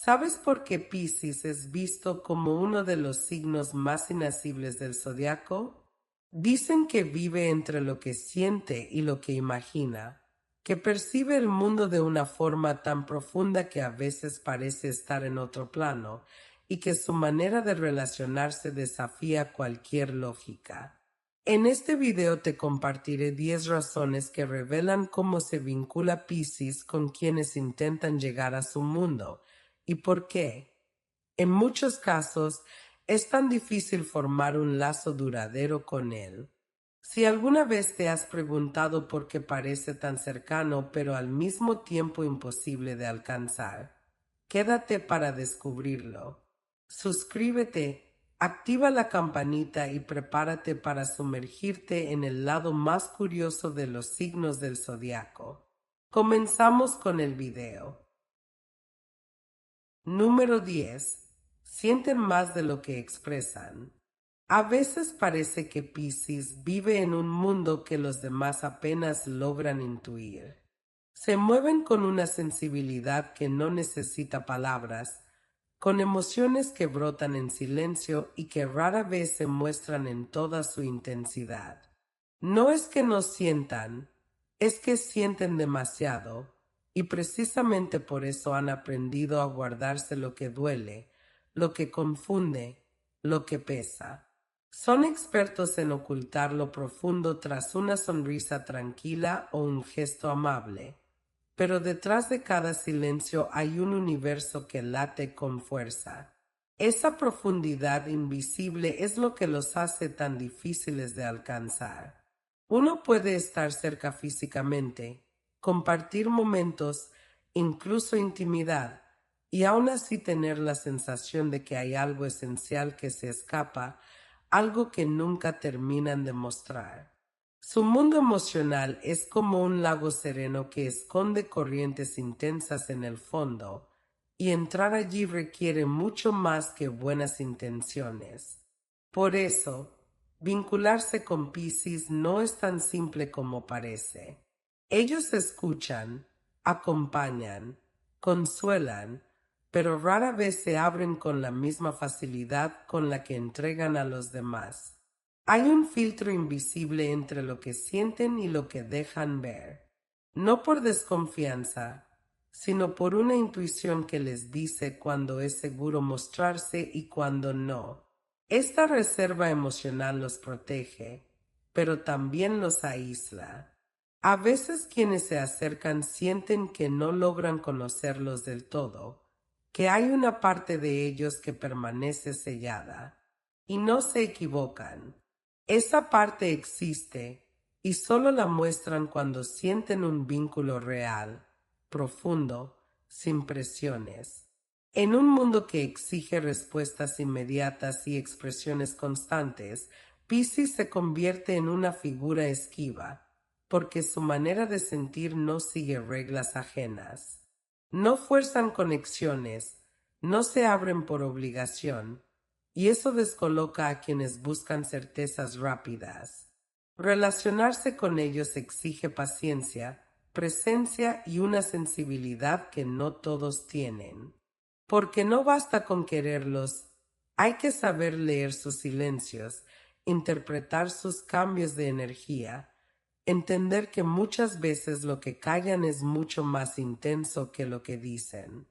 ¿Sabes por qué Piscis es visto como uno de los signos más inacibles del zodiaco? Dicen que vive entre lo que siente y lo que imagina, que percibe el mundo de una forma tan profunda que a veces parece estar en otro plano, y que su manera de relacionarse desafía cualquier lógica. En este video te compartiré 10 razones que revelan cómo se vincula Piscis con quienes intentan llegar a su mundo, y por qué. En muchos casos, es tan difícil formar un lazo duradero con él. Si alguna vez te has preguntado por qué parece tan cercano pero al mismo tiempo imposible de alcanzar, quédate para descubrirlo. Suscríbete, activa la campanita y prepárate para sumergirte en el lado más curioso de los signos del zodiaco. Comenzamos con el video. Número 10. Sienten más de lo que expresan. A veces parece que Piscis vive en un mundo que los demás apenas logran intuir. Se mueven con una sensibilidad que no necesita palabras, con emociones que brotan en silencio y que rara vez se muestran en toda su intensidad. No es que no sientan, es que sienten demasiado, y precisamente por eso han aprendido a guardarse lo que duele, lo que confunde, lo que pesa. Son expertos en ocultar lo profundo tras una sonrisa tranquila o un gesto amable, pero detrás de cada silencio hay un universo que late con fuerza. Esa profundidad invisible es lo que los hace tan difíciles de alcanzar. Uno puede estar cerca físicamente, compartir momentos, incluso intimidad, y aún así tener la sensación de que hay algo esencial que se escapa, algo que nunca terminan de mostrar. Su mundo emocional es como un lago sereno que esconde corrientes intensas en el fondo, y entrar allí requiere mucho más que buenas intenciones. Por eso, vincularse con Piscis no es tan simple como parece. Ellos escuchan, acompañan, consuelan, pero rara vez se abren con la misma facilidad con la que entregan a los demás. Hay un filtro invisible entre lo que sienten y lo que dejan ver, no por desconfianza, sino por una intuición que les dice cuando es seguro mostrarse y cuando no. Esta reserva emocional los protege, pero también los aísla. A veces quienes se acercan sienten que no logran conocerlos del todo, que hay una parte de ellos que permanece sellada, y no se equivocan. Esa parte existe y solo la muestran cuando sienten un vínculo real, profundo, sin presiones. En un mundo que exige respuestas inmediatas y expresiones constantes, Piscis se convierte en una figura esquiva, porque su manera de sentir no sigue reglas ajenas. No fuerzan conexiones, no se abren por obligación, y eso descoloca a quienes buscan certezas rápidas. Relacionarse con ellos exige paciencia, presencia y una sensibilidad que no todos tienen. Porque no basta con quererlos, hay que saber leer sus silencios, interpretar sus cambios de energía, entender que muchas veces lo que callan es mucho más intenso que lo que dicen.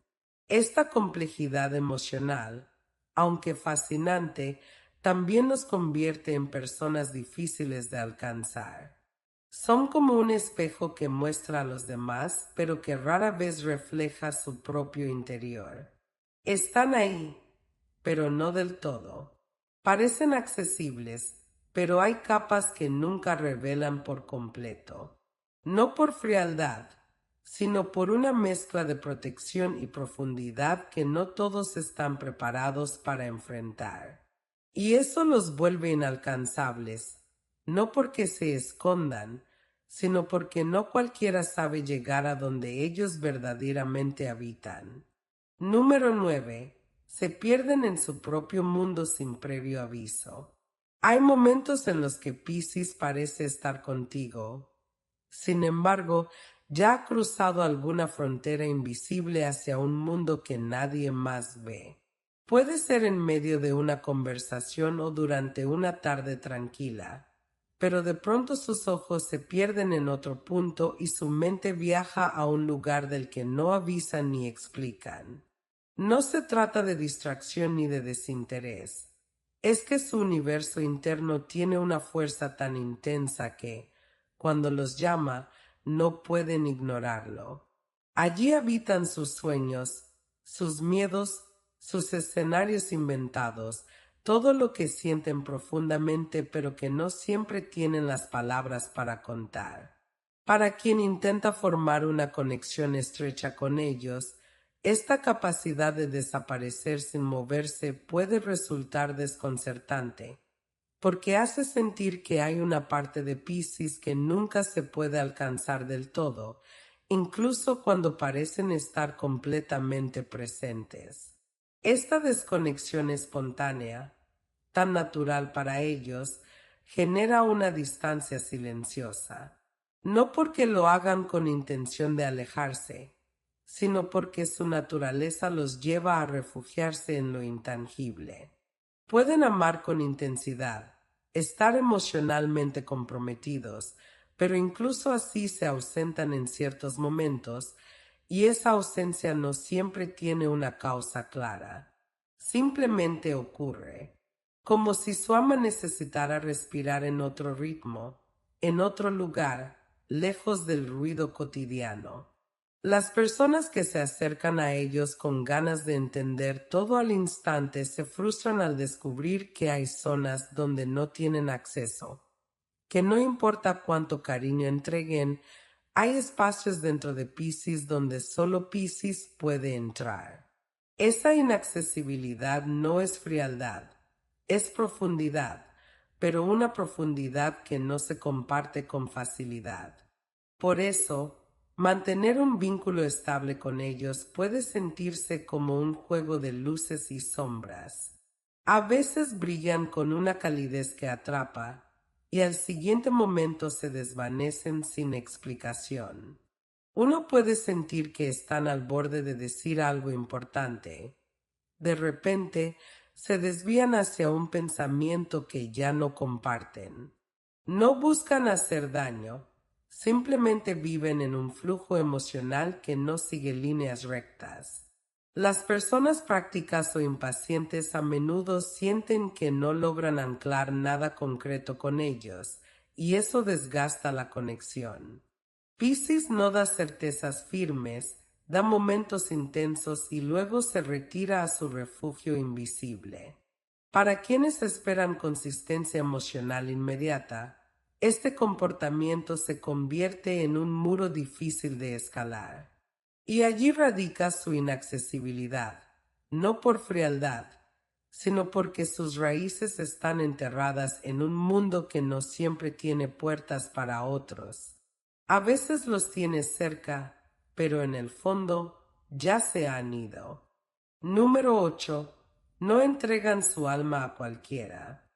Esta complejidad emocional, aunque fascinante, también nos convierte en personas difíciles de alcanzar. Son como un espejo que muestra a los demás, pero que rara vez refleja su propio interior. Están ahí, pero no del todo. Parecen accesibles, pero hay capas que nunca revelan por completo. No por frialdad, sino por una mezcla de protección y profundidad que no todos están preparados para enfrentar. Y eso los vuelve inalcanzables, no porque se escondan, sino porque no cualquiera sabe llegar a donde ellos verdaderamente habitan. Número 9. Se pierden en su propio mundo sin previo aviso. Hay momentos en los que Piscis parece estar contigo. Sin embargo, ya ha cruzado alguna frontera invisible hacia un mundo que nadie más ve. Puede ser en medio de una conversación o durante una tarde tranquila, pero de pronto sus ojos se pierden en otro punto y su mente viaja a un lugar del que no avisan ni explican. No se trata de distracción ni de desinterés. Es que su universo interno tiene una fuerza tan intensa que, cuando los llama, no pueden ignorarlo. Allí habitan sus sueños, sus miedos, sus escenarios inventados, todo lo que sienten profundamente pero que no siempre tienen las palabras para contar. Para quien intenta formar una conexión estrecha con ellos, esta capacidad de desaparecer sin moverse puede resultar desconcertante, porque hace sentir que hay una parte de Piscis que nunca se puede alcanzar del todo, incluso cuando parecen estar completamente presentes. Esta desconexión espontánea, tan natural para ellos, genera una distancia silenciosa, no porque lo hagan con intención de alejarse, sino porque su naturaleza los lleva a refugiarse en lo intangible. Pueden amar con intensidad, estar emocionalmente comprometidos, pero incluso así se ausentan en ciertos momentos, y esa ausencia no siempre tiene una causa clara. Simplemente ocurre, como si su ama necesitara respirar en otro ritmo, en otro lugar, lejos del ruido cotidiano. Las personas que se acercan a ellos con ganas de entender todo al instante se frustran al descubrir que hay zonas donde no tienen acceso, que no importa cuánto cariño entreguen, hay espacios dentro de Piscis donde solo Piscis puede entrar. Esa inaccesibilidad no es frialdad, es profundidad, pero una profundidad que no se comparte con facilidad. Por eso, mantener un vínculo estable con ellos puede sentirse como un juego de luces y sombras. A veces brillan con una calidez que atrapa y al siguiente momento se desvanecen sin explicación. Uno puede sentir que están al borde de decir algo importante. De repente, se desvían hacia un pensamiento que ya no comparten. No buscan hacer daño, simplemente viven en un flujo emocional que no sigue líneas rectas. Las personas prácticas o impacientes a menudo sienten que no logran anclar nada concreto con ellos, y eso desgasta la conexión. Piscis no da certezas firmes, da momentos intensos y luego se retira a su refugio invisible. Para quienes esperan consistencia emocional inmediata, este comportamiento se convierte en un muro difícil de escalar. Y allí radica su inaccesibilidad, no por frialdad, sino porque sus raíces están enterradas en un mundo que no siempre tiene puertas para otros. A veces los tiene cerca, pero en el fondo ya se han ido. Número 8. No entregan su alma a cualquiera.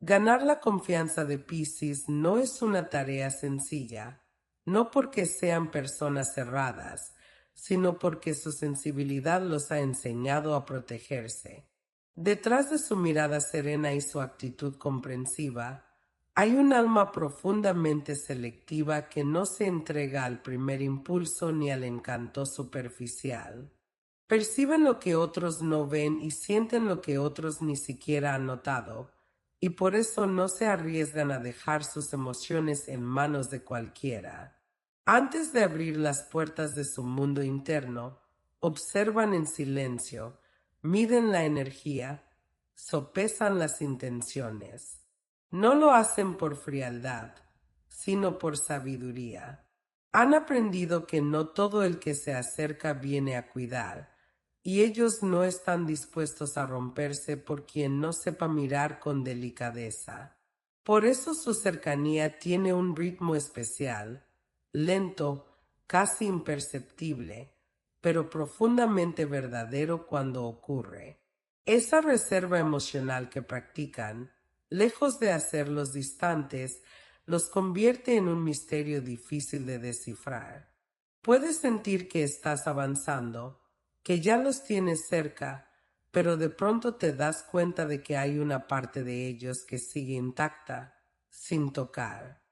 Ganar la confianza de Piscis no es una tarea sencilla, no porque sean personas cerradas, sino porque su sensibilidad los ha enseñado a protegerse. Detrás de su mirada serena y su actitud comprensiva, hay un alma profundamente selectiva que no se entrega al primer impulso ni al encanto superficial. Perciben lo que otros no ven y sienten lo que otros ni siquiera han notado, y por eso no se arriesgan a dejar sus emociones en manos de cualquiera. Antes de abrir las puertas de su mundo interno, observan en silencio, miden la energía, sopesan las intenciones. No lo hacen por frialdad, sino por sabiduría. Han aprendido que no todo el que se acerca viene a cuidar, y ellos no están dispuestos a romperse por quien no sepa mirar con delicadeza. Por eso su cercanía tiene un ritmo especial, lento, casi imperceptible, pero profundamente verdadero cuando ocurre. Esa reserva emocional que practican, lejos de hacerlos distantes, los convierte en un misterio difícil de descifrar. Puedes sentir que estás avanzando, que ya los tienes cerca, pero de pronto te das cuenta de que hay una parte de ellos que sigue intacta, sin tocar.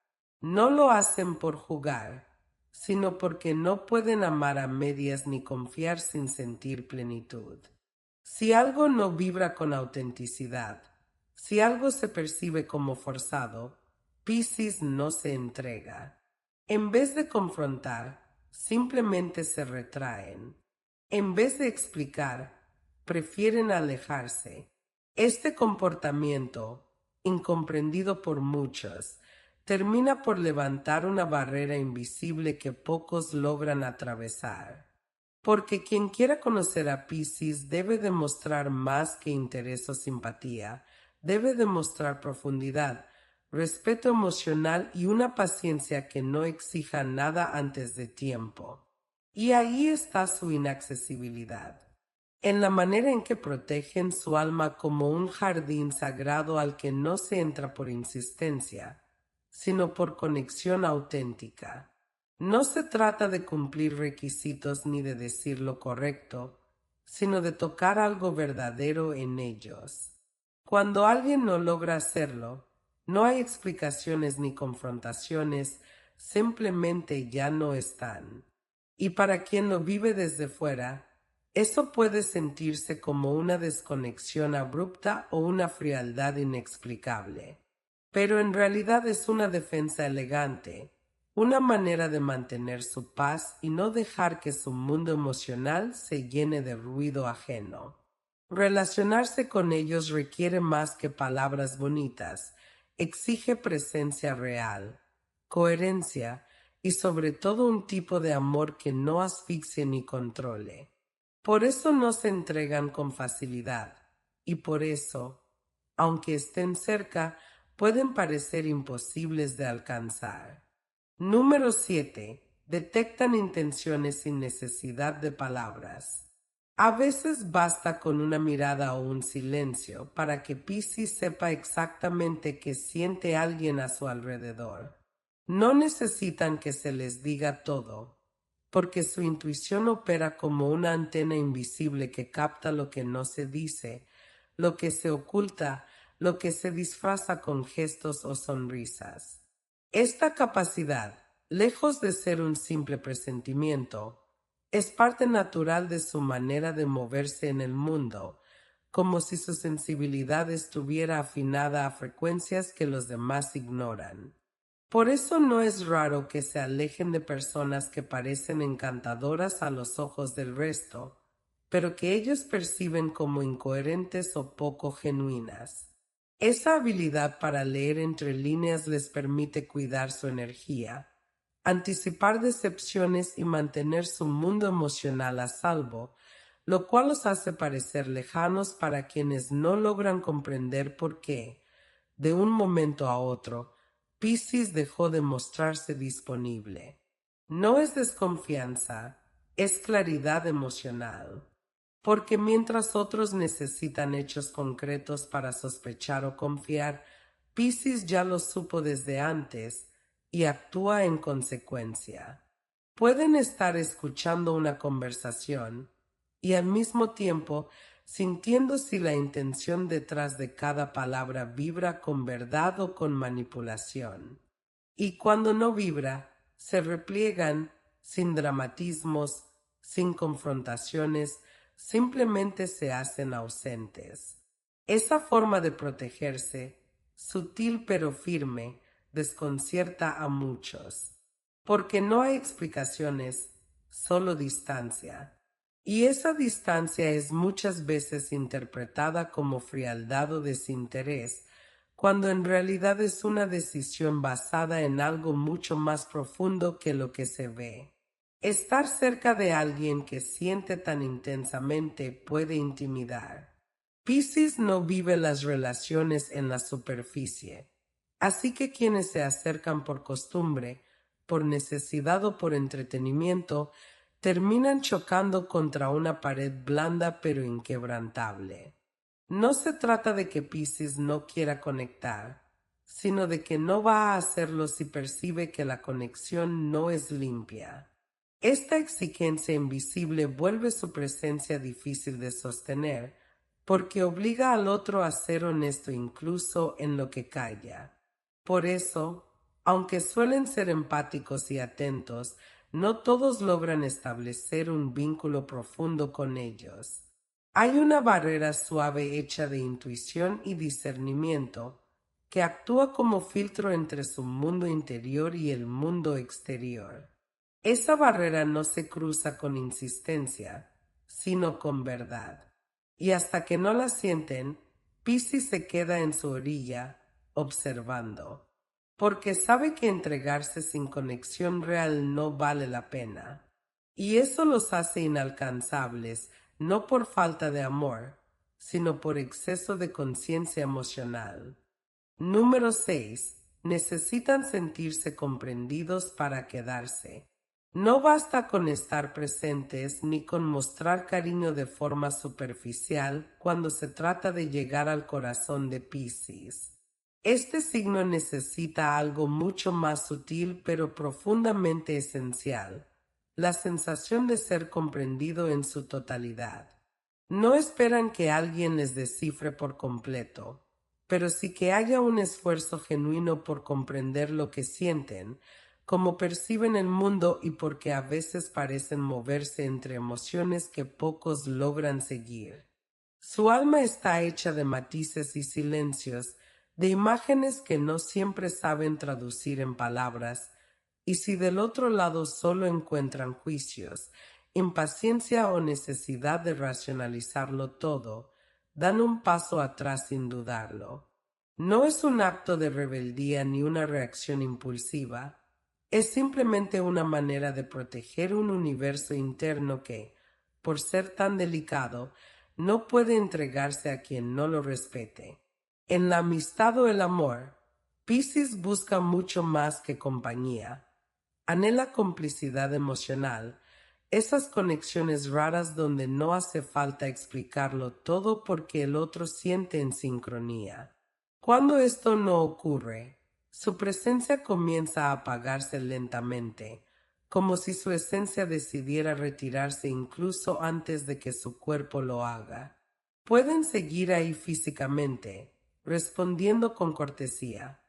No lo hacen por jugar, sino porque no pueden amar a medias ni confiar sin sentir plenitud. Si algo no vibra con autenticidad, si algo se percibe como forzado, Piscis no se entrega. En vez de confrontar, simplemente se retraen. En vez de explicar, prefieren alejarse. Este comportamiento, incomprendido por muchos, termina por levantar una barrera invisible que pocos logran atravesar. Porque quien quiera conocer a Piscis debe demostrar más que interés o simpatía, debe demostrar profundidad, respeto emocional y una paciencia que no exija nada antes de tiempo. Y ahí está su inaccesibilidad, en la manera en que protegen su alma como un jardín sagrado al que no se entra por insistencia, sino por conexión auténtica. No se trata de cumplir requisitos ni de decir lo correcto, sino de tocar algo verdadero en ellos. Cuando alguien no logra hacerlo, no hay explicaciones ni confrontaciones, simplemente ya no están. Y para quien lo vive desde fuera, eso puede sentirse como una desconexión abrupta o una frialdad inexplicable. Pero en realidad es una defensa elegante, una manera de mantener su paz y no dejar que su mundo emocional se llene de ruido ajeno. Relacionarse con ellos requiere más que palabras bonitas, exige presencia real, coherencia y sobre todo un tipo de amor que no asfixie ni controle. Por eso no se entregan con facilidad y por eso, aunque estén cerca, pueden parecer imposibles de alcanzar. Número 7. Detectan intenciones sin necesidad de palabras. A veces basta con una mirada o un silencio para que Piscis sepa exactamente qué siente alguien a su alrededor. No necesitan que se les diga todo, porque su intuición opera como una antena invisible que capta lo que no se dice, lo que se oculta, lo que se disfraza con gestos o sonrisas. Esta capacidad, lejos de ser un simple presentimiento, es parte natural de su manera de moverse en el mundo, como si su sensibilidad estuviera afinada a frecuencias que los demás ignoran. Por eso no es raro que se alejen de personas que parecen encantadoras a los ojos del resto, pero que ellos perciben como incoherentes o poco genuinas. Esa habilidad para leer entre líneas les permite cuidar su energía, anticipar decepciones y mantener su mundo emocional a salvo, lo cual los hace parecer lejanos para quienes no logran comprender por qué, de un momento a otro, Piscis dejó de mostrarse disponible. No es desconfianza, es claridad emocional. Porque mientras otros necesitan hechos concretos para sospechar o confiar, Piscis ya lo supo desde antes y actúa en consecuencia. Pueden estar escuchando una conversación y al mismo tiempo sintiendo si la intención detrás de cada palabra vibra con verdad o con manipulación. Y cuando no vibra, se repliegan sin dramatismos, sin confrontaciones, simplemente se hacen ausentes. Esa forma de protegerse, sutil pero firme, desconcierta a muchos, porque no hay explicaciones, solo distancia. Y esa distancia es muchas veces interpretada como frialdad o desinterés, cuando en realidad es una decisión basada en algo mucho más profundo que lo que se ve. Estar cerca de alguien que siente tan intensamente puede intimidar. Piscis no vive las relaciones en la superficie, así que quienes se acercan por costumbre, por necesidad o por entretenimiento, terminan chocando contra una pared blanda pero inquebrantable. No se trata de que Piscis no quiera conectar, sino de que no va a hacerlo si percibe que la conexión no es limpia. Esta exigencia invisible vuelve su presencia difícil de sostener, porque obliga al otro a ser honesto incluso en lo que calla. Por eso, aunque suelen ser empáticos y atentos, no todos logran establecer un vínculo profundo con ellos. Hay una barrera suave hecha de intuición y discernimiento que actúa como filtro entre su mundo interior y el mundo exterior. Esa barrera no se cruza con insistencia, sino con verdad. Y hasta que no la sienten, Piscis se queda en su orilla, observando, porque sabe que entregarse sin conexión real no vale la pena. Y eso los hace inalcanzables, no por falta de amor, sino por exceso de conciencia emocional. Número 6. Necesitan sentirse comprendidos para quedarse. No basta con estar presentes ni con mostrar cariño de forma superficial cuando se trata de llegar al corazón de Piscis. Este signo necesita algo mucho más sutil pero profundamente esencial, la sensación de ser comprendido en su totalidad. No esperan que alguien les descifre por completo, pero sí que haya un esfuerzo genuino por comprender lo que sienten, cómo perciben el mundo y porque a veces parecen moverse entre emociones que pocos logran seguir. Su alma está hecha de matices y silencios, de imágenes que no siempre saben traducir en palabras, y si del otro lado solo encuentran juicios, impaciencia o necesidad de racionalizarlo todo, dan un paso atrás sin dudarlo. No es un acto de rebeldía ni una reacción impulsiva, es simplemente una manera de proteger un universo interno que, por ser tan delicado, no puede entregarse a quien no lo respete. En la amistad o el amor, Piscis busca mucho más que compañía. Anhela complicidad emocional, esas conexiones raras donde no hace falta explicarlo todo porque el otro siente en sincronía. Cuando esto no ocurre, su presencia comienza a apagarse lentamente, como si su esencia decidiera retirarse incluso antes de que su cuerpo lo haga. Pueden seguir ahí físicamente, respondiendo con cortesía,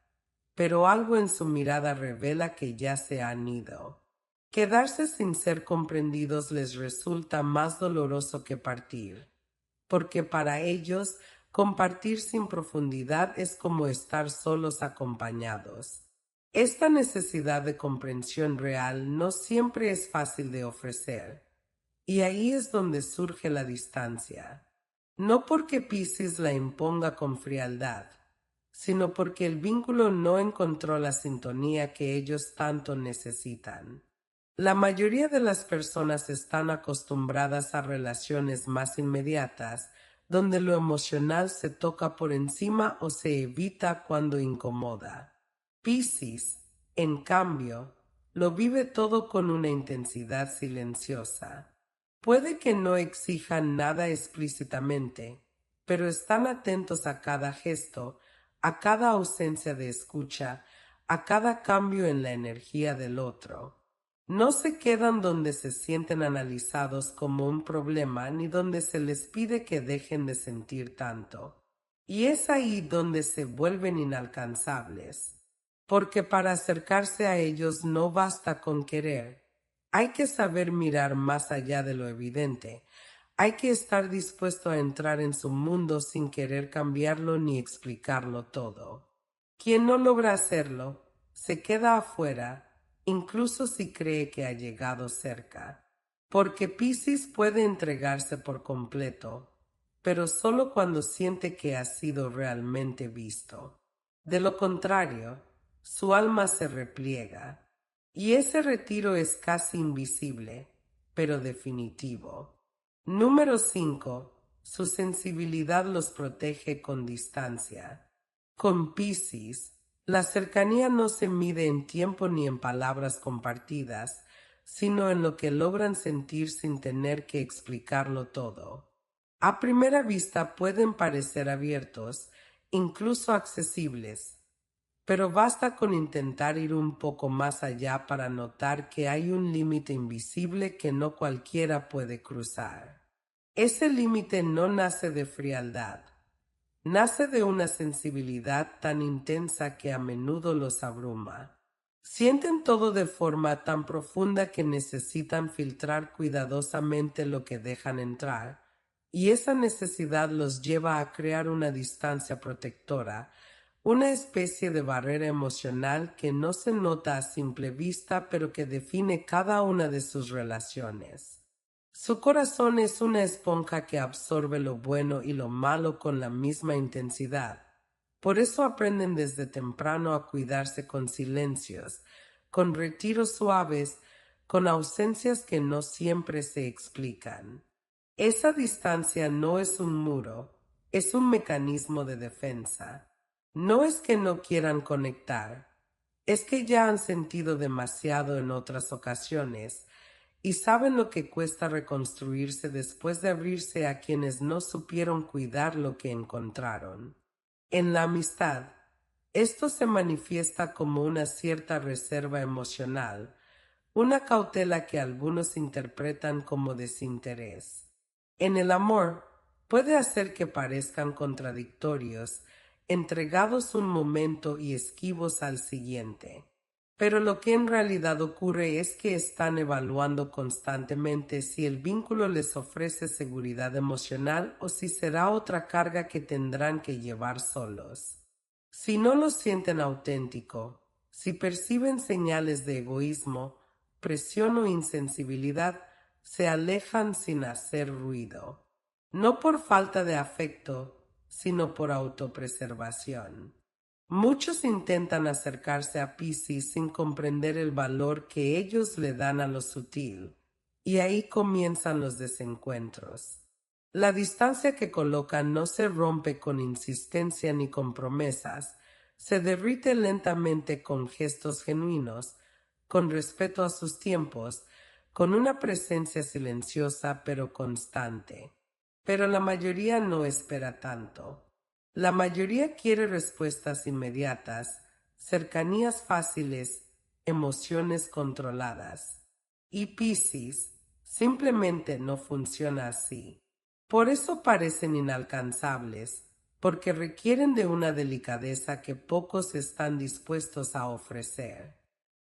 pero algo en su mirada revela que ya se han ido. Quedarse sin ser comprendidos les resulta más doloroso que partir, porque para ellos compartir sin profundidad es como estar solos acompañados. Esta necesidad de comprensión real no siempre es fácil de ofrecer, y ahí es donde surge la distancia. No porque Piscis la imponga con frialdad, sino porque el vínculo no encontró la sintonía que ellos tanto necesitan. La mayoría de las personas están acostumbradas a relaciones más inmediatas, donde lo emocional se toca por encima o se evita cuando incomoda. Piscis, en cambio, lo vive todo con una intensidad silenciosa. Puede que no exijan nada explícitamente, pero están atentos a cada gesto, a cada ausencia de escucha, a cada cambio en la energía del otro. No se quedan donde se sienten analizados como un problema ni donde se les pide que dejen de sentir tanto. Y es ahí donde se vuelven inalcanzables, porque para acercarse a ellos no basta con querer. Hay que saber mirar más allá de lo evidente. Hay que estar dispuesto a entrar en su mundo sin querer cambiarlo ni explicarlo todo. Quien no logra hacerlo, se queda afuera, incluso si cree que ha llegado cerca. Porque Piscis puede entregarse por completo, pero solo cuando siente que ha sido realmente visto. De lo contrario, su alma se repliega, y ese retiro es casi invisible, pero definitivo. Número 5. Su sensibilidad los protege con distancia. Con Piscis, la cercanía no se mide en tiempo ni en palabras compartidas, sino en lo que logran sentir sin tener que explicarlo todo. A primera vista pueden parecer abiertos, incluso accesibles, pero basta con intentar ir un poco más allá para notar que hay un límite invisible que no cualquiera puede cruzar. Ese límite no nace de frialdad, nace de una sensibilidad tan intensa que a menudo los abruma. Sienten todo de forma tan profunda que necesitan filtrar cuidadosamente lo que dejan entrar, y esa necesidad los lleva a crear una distancia protectora, una especie de barrera emocional que no se nota a simple vista, pero que define cada una de sus relaciones. Su corazón es una esponja que absorbe lo bueno y lo malo con la misma intensidad. Por eso aprenden desde temprano a cuidarse con silencios, con retiros suaves, con ausencias que no siempre se explican. Esa distancia no es un muro, es un mecanismo de defensa. No es que no quieran conectar, es que ya han sentido demasiado en otras ocasiones y saben lo que cuesta reconstruirse después de abrirse a quienes no supieron cuidar lo que encontraron. En la amistad, esto se manifiesta como una cierta reserva emocional, una cautela que algunos interpretan como desinterés. En el amor, puede hacer que parezcan contradictorios, entregados un momento y esquivos al siguiente. Pero lo que en realidad ocurre es que están evaluando constantemente si el vínculo les ofrece seguridad emocional o si será otra carga que tendrán que llevar solos. Si no lo sienten auténtico, si perciben señales de egoísmo, presión o insensibilidad, se alejan sin hacer ruido, no por falta de afecto, sino por autopreservación. Muchos intentan acercarse a Piscis sin comprender el valor que ellos le dan a lo sutil, y ahí comienzan los desencuentros. La distancia que colocan no se rompe con insistencia ni con promesas, se derrite lentamente con gestos genuinos, con respeto a sus tiempos, con una presencia silenciosa pero constante. Pero la mayoría no espera tanto. La mayoría quiere respuestas inmediatas, cercanías fáciles, emociones controladas. Y Piscis simplemente no funciona así. Por eso parecen inalcanzables, porque requieren de una delicadeza que pocos están dispuestos a ofrecer.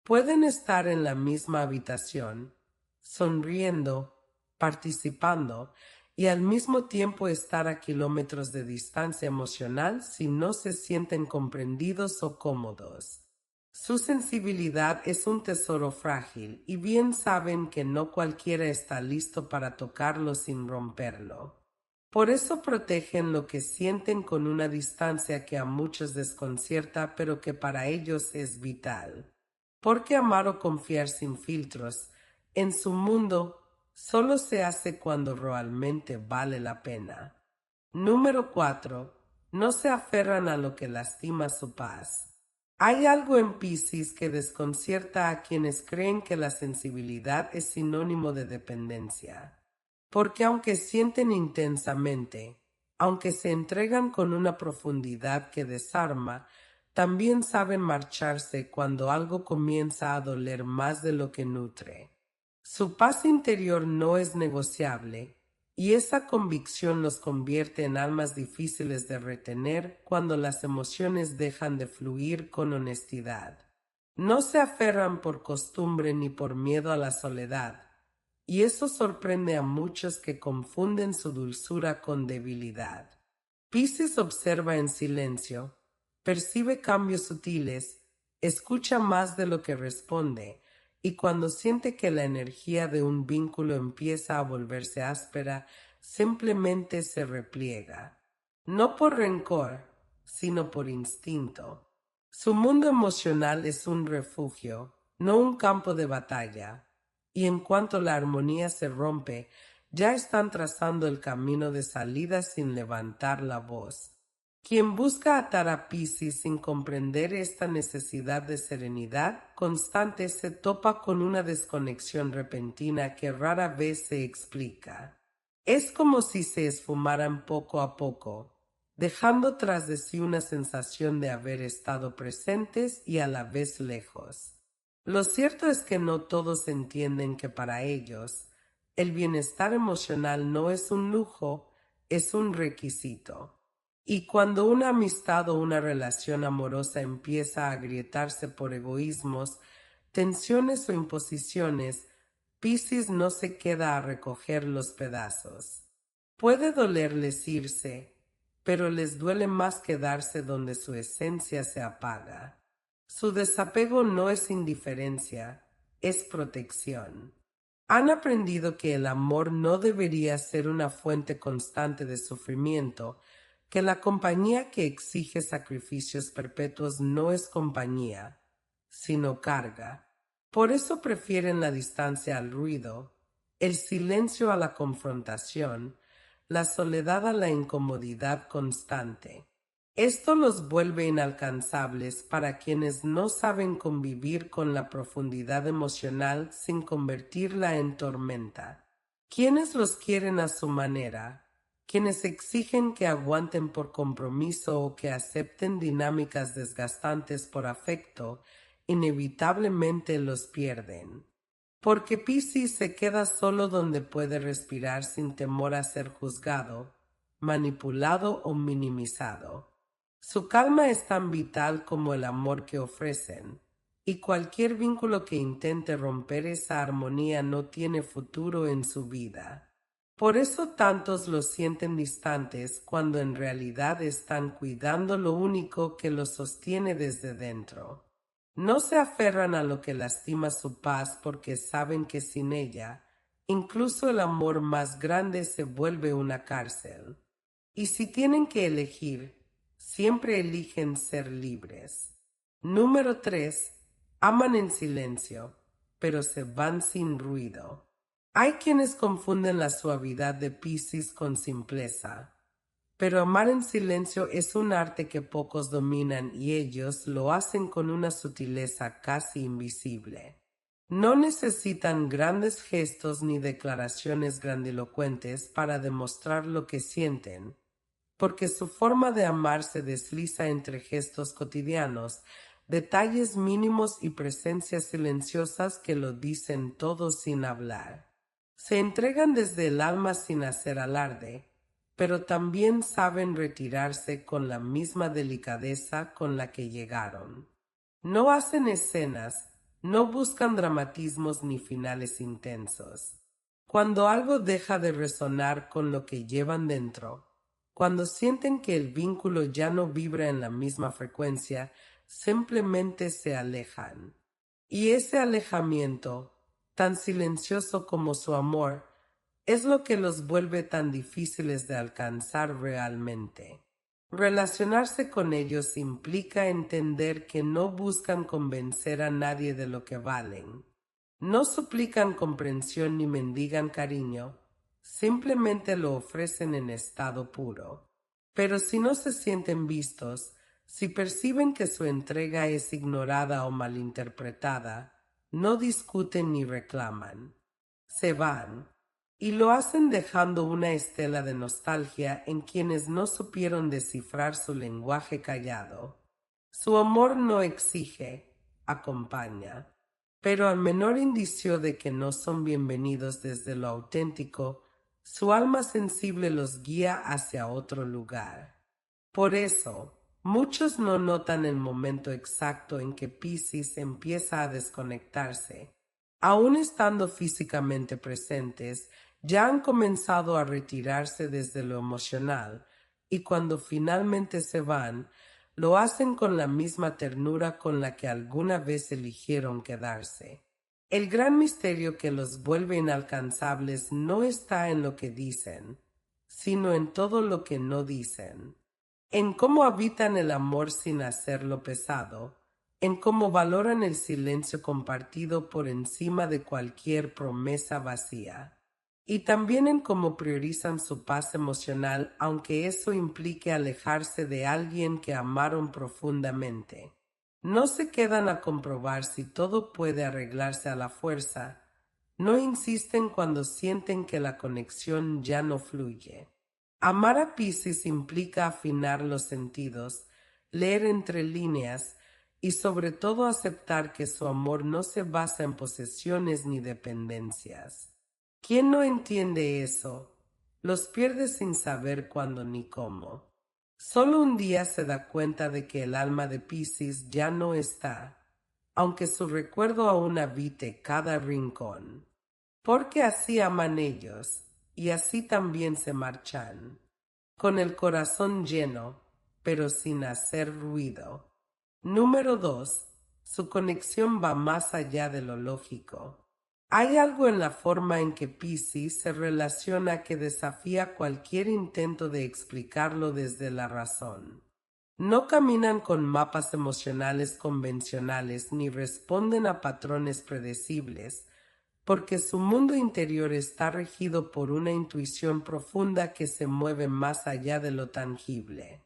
Pueden estar en la misma habitación, sonriendo, participando, y al mismo tiempo estar a kilómetros de distancia emocional si no se sienten comprendidos o cómodos. Su sensibilidad es un tesoro frágil y bien saben que no cualquiera está listo para tocarlo sin romperlo. Por eso protegen lo que sienten con una distancia que a muchos desconcierta, pero que para ellos es vital. Porque amar o confiar sin filtros en su mundo solo se hace cuando realmente vale la pena. Número 4. No se aferran a lo que lastima su paz. Hay algo en Piscis que desconcierta a quienes creen que la sensibilidad es sinónimo de dependencia. Porque aunque sienten intensamente, aunque se entregan con una profundidad que desarma, también saben marcharse cuando algo comienza a doler más de lo que nutre. Su paz interior no es negociable, y esa convicción los convierte en almas difíciles de retener cuando las emociones dejan de fluir con honestidad. No se aferran por costumbre ni por miedo a la soledad, y eso sorprende a muchos que confunden su dulzura con debilidad. Piscis observa en silencio, percibe cambios sutiles, escucha más de lo que responde, y cuando siente que la energía de un vínculo empieza a volverse áspera, simplemente se repliega. No por rencor, sino por instinto. Su mundo emocional es un refugio, no un campo de batalla, y en cuanto la armonía se rompe, ya están trazando el camino de salida sin levantar la voz. Quien busca atar a Piscis sin comprender esta necesidad de serenidad constante se topa con una desconexión repentina que rara vez se explica. Es como si se esfumaran poco a poco, dejando tras de sí una sensación de haber estado presentes y a la vez lejos. Lo cierto es que no todos entienden que para ellos el bienestar emocional no es un lujo, es un requisito. Y cuando una amistad o una relación amorosa empieza a agrietarse por egoísmos, tensiones o imposiciones, Piscis no se queda a recoger los pedazos. Puede dolerles irse, pero les duele más quedarse donde su esencia se apaga. Su desapego no es indiferencia, es protección. Han aprendido que el amor no debería ser una fuente constante de sufrimiento, que la compañía que exige sacrificios perpetuos no es compañía, sino carga. Por eso prefieren la distancia al ruido, el silencio a la confrontación, la soledad a la incomodidad constante. Esto los vuelve inalcanzables para quienes no saben convivir con la profundidad emocional sin convertirla en tormenta. Quienes los quieren a su manera, quienes exigen que aguanten por compromiso o que acepten dinámicas desgastantes por afecto, inevitablemente los pierden. Porque Piscis se queda solo donde puede respirar sin temor a ser juzgado, manipulado o minimizado. Su calma es tan vital como el amor que ofrecen, y cualquier vínculo que intente romper esa armonía no tiene futuro en su vida. Por eso tantos los sienten distantes cuando en realidad están cuidando lo único que los sostiene desde dentro. No se aferran a lo que lastima su paz porque saben que sin ella, incluso el amor más grande se vuelve una cárcel. Y si tienen que elegir, siempre eligen ser libres. Número 3. Aman en silencio, pero se van sin ruido. Hay quienes confunden la suavidad de Piscis con simpleza, pero amar en silencio es un arte que pocos dominan y ellos lo hacen con una sutileza casi invisible. No necesitan grandes gestos ni declaraciones grandilocuentes para demostrar lo que sienten, porque su forma de amar se desliza entre gestos cotidianos, detalles mínimos y presencias silenciosas que lo dicen todo sin hablar. Se entregan desde el alma sin hacer alarde, pero también saben retirarse con la misma delicadeza con la que llegaron. No hacen escenas, no buscan dramatismos ni finales intensos. Cuando algo deja de resonar con lo que llevan dentro, cuando sienten que el vínculo ya no vibra en la misma frecuencia, simplemente se alejan. Y ese alejamiento, tan silencioso como su amor, es lo que los vuelve tan difíciles de alcanzar realmente. Relacionarse con ellos implica entender que no buscan convencer a nadie de lo que valen. No suplican comprensión ni mendigan cariño, simplemente lo ofrecen en estado puro. Pero si no se sienten vistos, si perciben que su entrega es ignorada o malinterpretada, no discuten ni reclaman. Se van, y lo hacen dejando una estela de nostalgia en quienes no supieron descifrar su lenguaje callado. Su amor no exige, acompaña, pero al menor indicio de que no son bienvenidos desde lo auténtico, su alma sensible los guía hacia otro lugar. Por eso, muchos no notan el momento exacto en que Piscis empieza a desconectarse. Aun estando físicamente presentes, ya han comenzado a retirarse desde lo emocional, y cuando finalmente se van, lo hacen con la misma ternura con la que alguna vez eligieron quedarse. El gran misterio que los vuelve inalcanzables no está en lo que dicen, sino en todo lo que no dicen, en cómo habitan el amor sin hacerlo pesado, en cómo valoran el silencio compartido por encima de cualquier promesa vacía, y también en cómo priorizan su paz emocional aunque eso implique alejarse de alguien que amaron profundamente. No se quedan a comprobar si todo puede arreglarse a la fuerza, no insisten cuando sienten que la conexión ya no fluye. Amar a Piscis implica afinar los sentidos, leer entre líneas y sobre todo aceptar que su amor no se basa en posesiones ni dependencias. ¿Quién no entiende eso? Los pierde sin saber cuándo ni cómo. Solo un día se da cuenta de que el alma de Piscis ya no está, aunque su recuerdo aún habite cada rincón. Porque así aman ellos, y así también se marchan, con el corazón lleno, pero sin hacer ruido. Número 2. Su conexión va más allá de lo lógico. Hay algo en la forma en que Piscis se relaciona que desafía cualquier intento de explicarlo desde la razón. No caminan con mapas emocionales convencionales ni responden a patrones predecibles, porque su mundo interior está regido por una intuición profunda que se mueve más allá de lo tangible.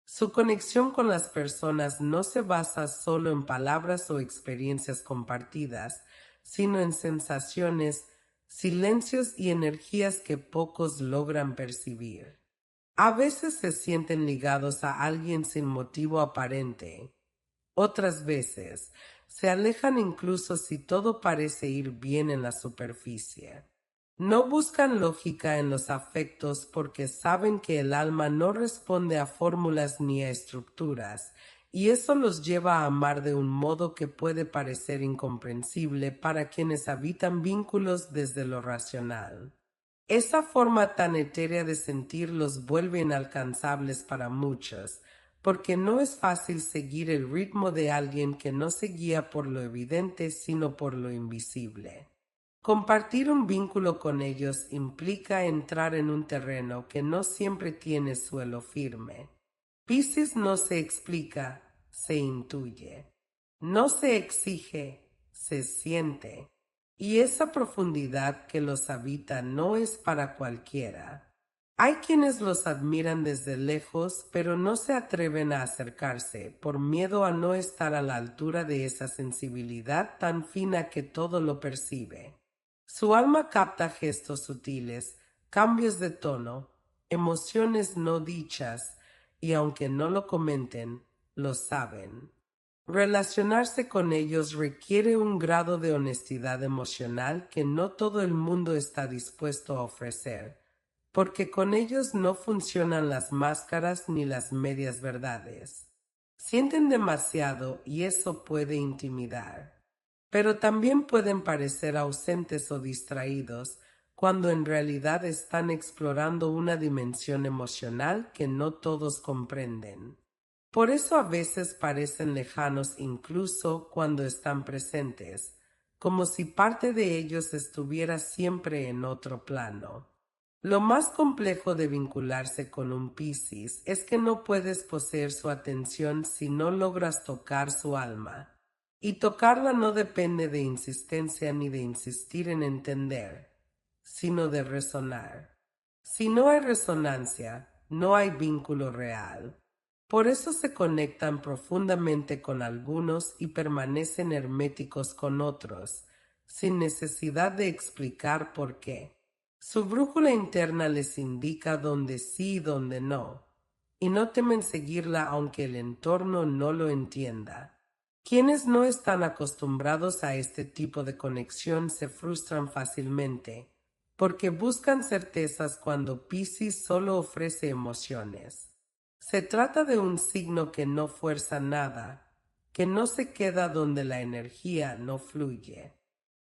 Su conexión con las personas no se basa solo en palabras o experiencias compartidas, sino en sensaciones, silencios y energías que pocos logran percibir. A veces se sienten ligados a alguien sin motivo aparente. Otras veces se alejan incluso si todo parece ir bien en la superficie. No buscan lógica en los afectos porque saben que el alma no responde a fórmulas ni a estructuras, y eso los lleva a amar de un modo que puede parecer incomprensible para quienes habitan vínculos desde lo racional. Esa forma tan etérea de sentir los vuelve inalcanzables para muchos, porque no es fácil seguir el ritmo de alguien que no se guía por lo evidente sino por lo invisible. Compartir un vínculo con ellos implica entrar en un terreno que no siempre tiene suelo firme. Piscis no se explica, se intuye. No se exige, se siente. Y esa profundidad que los habita no es para cualquiera. Hay quienes los admiran desde lejos, pero no se atreven a acercarse por miedo a no estar a la altura de esa sensibilidad tan fina que todo lo percibe. Su alma capta gestos sutiles, cambios de tono, emociones no dichas, y aunque no lo comenten, lo saben. Relacionarse con ellos requiere un grado de honestidad emocional que no todo el mundo está dispuesto a ofrecer, porque con ellos no funcionan las máscaras ni las medias verdades. Sienten demasiado y eso puede intimidar, pero también pueden parecer ausentes o distraídos cuando en realidad están explorando una dimensión emocional que no todos comprenden. Por eso a veces parecen lejanos incluso cuando están presentes, como si parte de ellos estuviera siempre en otro plano. Lo más complejo de vincularse con un Piscis es que no puedes poseer su atención si no logras tocar su alma. Y tocarla no depende de insistencia ni de insistir en entender, sino de resonar. Si no hay resonancia, no hay vínculo real. Por eso se conectan profundamente con algunos y permanecen herméticos con otros, sin necesidad de explicar por qué. Su brújula interna les indica dónde sí y dónde no, y no temen seguirla aunque el entorno no lo entienda. Quienes no están acostumbrados a este tipo de conexión se frustran fácilmente, porque buscan certezas cuando Piscis solo ofrece emociones. Se trata de un signo que no fuerza nada, que no se queda donde la energía no fluye.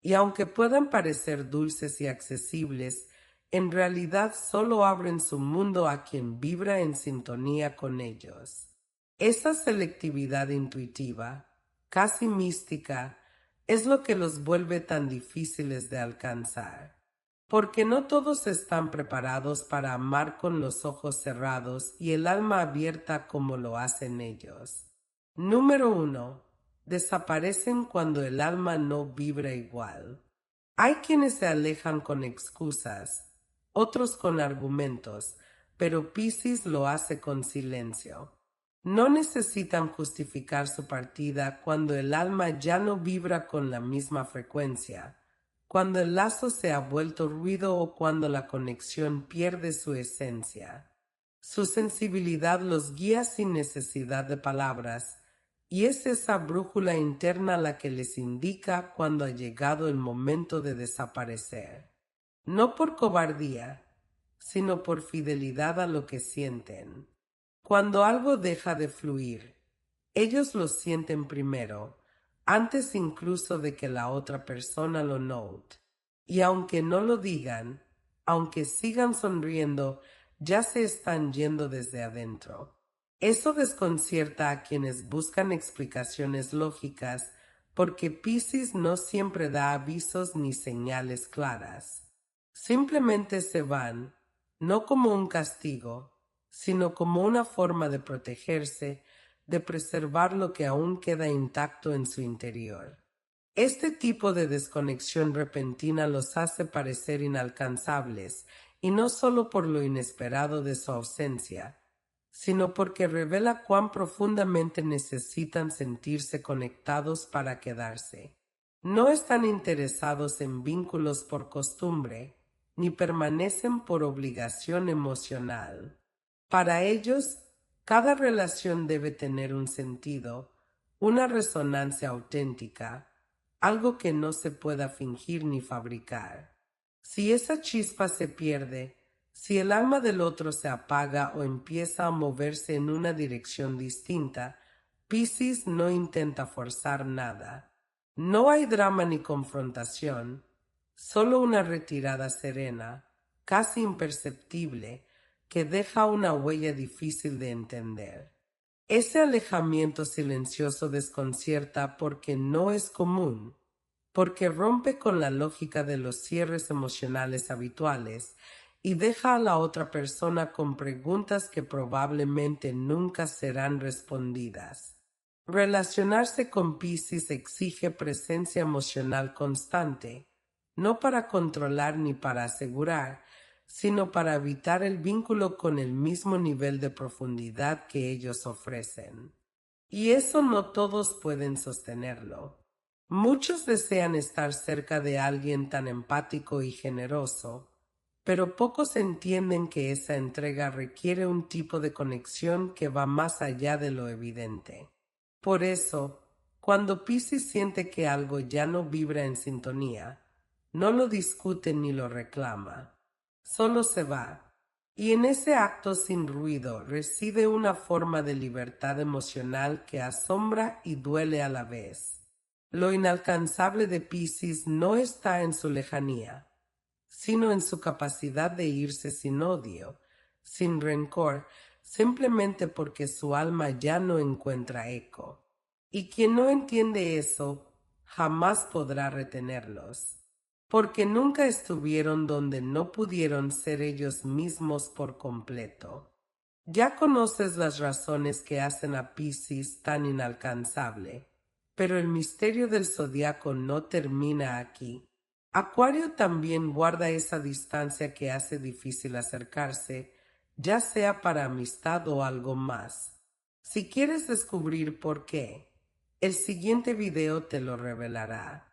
Y aunque puedan parecer dulces y accesibles, en realidad solo abren su mundo a quien vibra en sintonía con ellos. Esa selectividad intuitiva, casi mística, es lo que los vuelve tan difíciles de alcanzar. Porque no todos están preparados para amar con los ojos cerrados y el alma abierta como lo hacen ellos. Número 1. Desaparecen cuando el alma no vibra igual. Hay quienes se alejan con excusas, otros con argumentos, pero Piscis lo hace con silencio. No necesitan justificar su partida cuando el alma ya no vibra con la misma frecuencia, cuando el lazo se ha vuelto ruido o cuando la conexión pierde su esencia. Su sensibilidad los guía sin necesidad de palabras, y es esa brújula interna la que les indica cuando ha llegado el momento de desaparecer. No por cobardía, sino por fidelidad a lo que sienten. Cuando algo deja de fluir, ellos lo sienten primero, antes incluso de que la otra persona lo note. Y aunque no lo digan, aunque sigan sonriendo, ya se están yendo desde adentro. Eso desconcierta a quienes buscan explicaciones lógicas, porque Piscis no siempre da avisos ni señales claras. Simplemente se van, no como un castigo, sino como una forma de protegerse, de preservar lo que aún queda intacto en su interior. Este tipo de desconexión repentina los hace parecer inalcanzables, y no solo por lo inesperado de su ausencia, sino porque revela cuán profundamente necesitan sentirse conectados para quedarse. No están interesados en vínculos por costumbre, ni permanecen por obligación emocional. Para ellos, cada relación debe tener un sentido, una resonancia auténtica, algo que no se pueda fingir ni fabricar. Si esa chispa se pierde, si el alma del otro se apaga o empieza a moverse en una dirección distinta, Piscis no intenta forzar nada. No hay drama ni confrontación, solo una retirada serena, casi imperceptible, que deja una huella difícil de entender. Ese alejamiento silencioso desconcierta porque no es común, porque rompe con la lógica de los cierres emocionales habituales y deja a la otra persona con preguntas que probablemente nunca serán respondidas. Relacionarse con Piscis exige presencia emocional constante, no para controlar ni para asegurar, sino para evitar el vínculo con el mismo nivel de profundidad que ellos ofrecen. Y eso no todos pueden sostenerlo. Muchos desean estar cerca de alguien tan empático y generoso, pero pocos entienden que esa entrega requiere un tipo de conexión que va más allá de lo evidente. Por eso, cuando Piscis siente que algo ya no vibra en sintonía, no lo discute ni lo reclama, solo se va. Y en ese acto sin ruido reside una forma de libertad emocional que asombra y duele a la vez. Lo inalcanzable de Piscis no está en su lejanía, sino en su capacidad de irse sin odio, sin rencor, simplemente porque su alma ya no encuentra eco. Y quien no entiende eso, jamás podrá retenerlos, porque nunca estuvieron donde no pudieron ser ellos mismos por completo. Ya conoces las razones que hacen a Piscis tan inalcanzable, pero el misterio del zodiaco no termina aquí. Acuario también guarda esa distancia que hace difícil acercarse, ya sea para amistad o algo más. Si quieres descubrir por qué, el siguiente video te lo revelará.